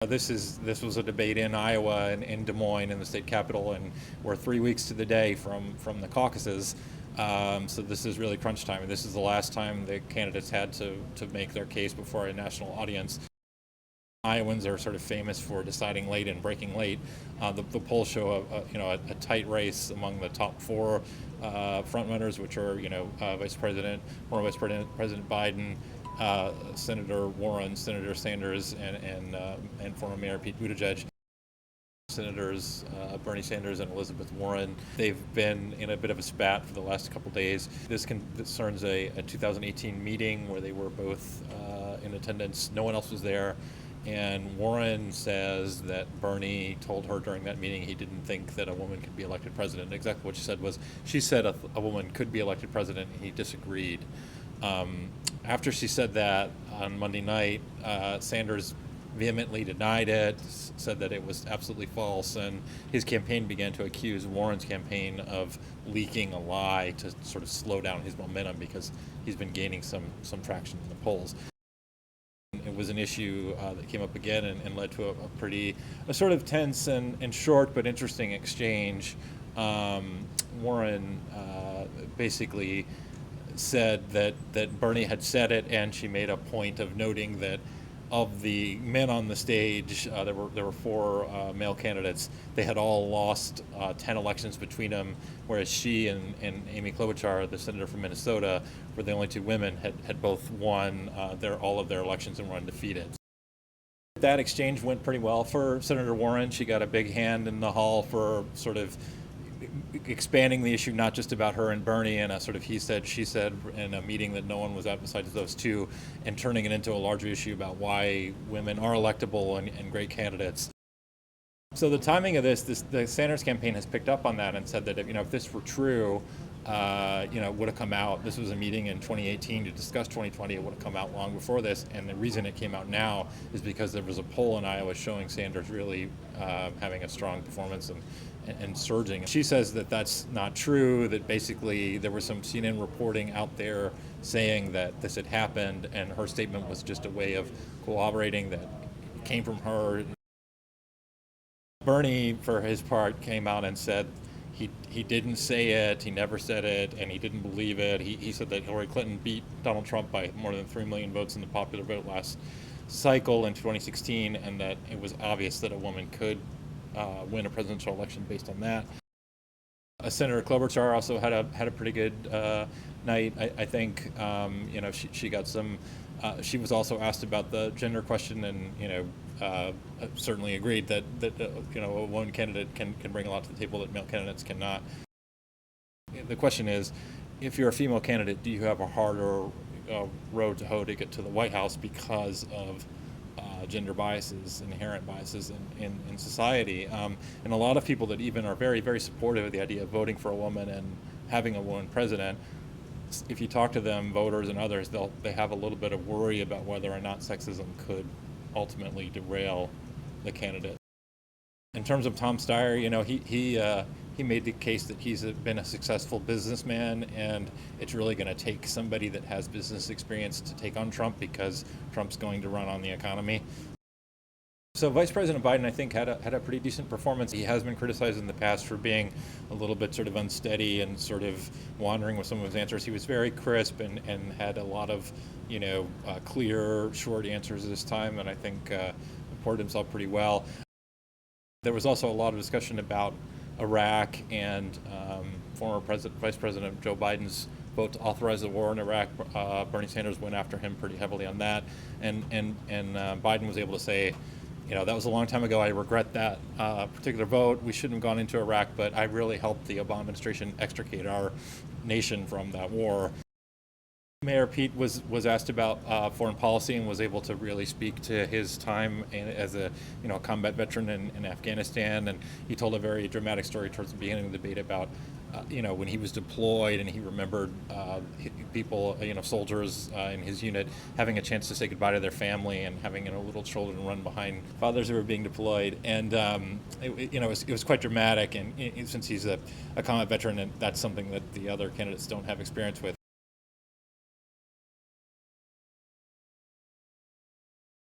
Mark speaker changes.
Speaker 1: This was a debate in Iowa and in Des Moines in the state capitol, and we're 3 weeks to the day from the caucuses. So this is really crunch time, and this is the last time the candidates had to make their case before a national audience. Iowans are sort of famous for deciding late and breaking late. The polls show a tight race among the top four frontrunners, which are former Vice President Biden, Senator Warren, Senator Sanders, and former Mayor Pete Buttigieg. Senators Bernie Sanders and Elizabeth Warren. They've been in a bit of a spat for the last couple days. This concerns a 2018 meeting where they were both in attendance. No one else was there. And Warren says that Bernie told her during that meeting he didn't think that a woman could be elected president. Exactly what she said was, she said a woman could be elected president, and he disagreed. After she said that on Monday night, Sanders vehemently denied it, said that it was absolutely false, and his campaign began to accuse Warren's campaign of leaking a lie to sort of slow down his momentum, because he's been gaining some traction in the polls. It was an issue that came up again and led to a sort of tense and short but interesting exchange. Warren basically said that Bernie had said it, and she made a point of noting that of the men on the stage, there were four male candidates. They had all lost 10 elections between them, whereas she and Amy Klobuchar, the senator from Minnesota, were the only two women, had both won all of their elections and were undefeated. That exchange went pretty well for Senator Warren. She got a big hand in the hall for sort of expanding the issue, not just about her and Bernie and a sort of he said, she said in a meeting that no one was at besides those two, and turning it into a larger issue about why women are electable and great candidates. So the timing of the Sanders campaign has picked up on that and said that if this were true, it would have come out. This was a meeting in 2018 to discuss 2020. It would have come out long before this, and the reason it came out now is because there was a poll in Iowa showing Sanders really having a strong performance and surging. She says that that's not true, that basically there was some CNN reporting out there saying that this had happened, and her statement was just a way of corroborating that it came from her. Bernie, for his part, came out and said he didn't say it, he never said it, and he didn't believe it. He said that Hillary Clinton beat Donald Trump by more than 3 million votes in the popular vote last cycle in 2016, and that it was obvious that a woman could win a presidential election based on that. Senator Klobuchar also had a pretty good night. I think she got some. She was also asked about the gender question, and certainly agreed that a woman candidate can bring a lot to the table that male candidates cannot. The question is, if you're a female candidate, do you have a harder road to hoe to get to the White House because of gender biases, inherent biases in society, and a lot of people that even are very, very supportive of the idea of voting for a woman and having a woman president, if you talk to them, voters and others, they have a little bit of worry about whether or not sexism could ultimately derail the candidate. In terms of Tom Steyer, he made the case that he's been a successful businessman, and it's really going to take somebody that has business experience to take on Trump, because Trump's going to run on the economy. So Vice President Biden, I think, had a pretty decent performance. He has been criticized in the past for being a little bit sort of unsteady and sort of wandering with some of his answers. He was very crisp and had a lot of clear, short answers this time, and I think reported himself pretty well. There was also a lot of discussion about Iraq and former Vice President Joe Biden's vote to authorize the war in Iraq. Bernie Sanders went after him pretty heavily on that, and Biden was able to say, that was a long time ago. I regret that particular vote. We shouldn't have gone into Iraq, but I really helped the Obama administration extricate our nation from that war. Mayor Pete was asked about foreign policy and was able to really speak to his time as a combat veteran in Afghanistan, and he told a very dramatic story towards the beginning of the debate about when he was deployed, and he remembered people, soldiers in his unit having a chance to say goodbye to their family and having little children run behind fathers who were being deployed, and it was quite dramatic. And since he's a combat veteran, and that's something that the other candidates don't have experience with.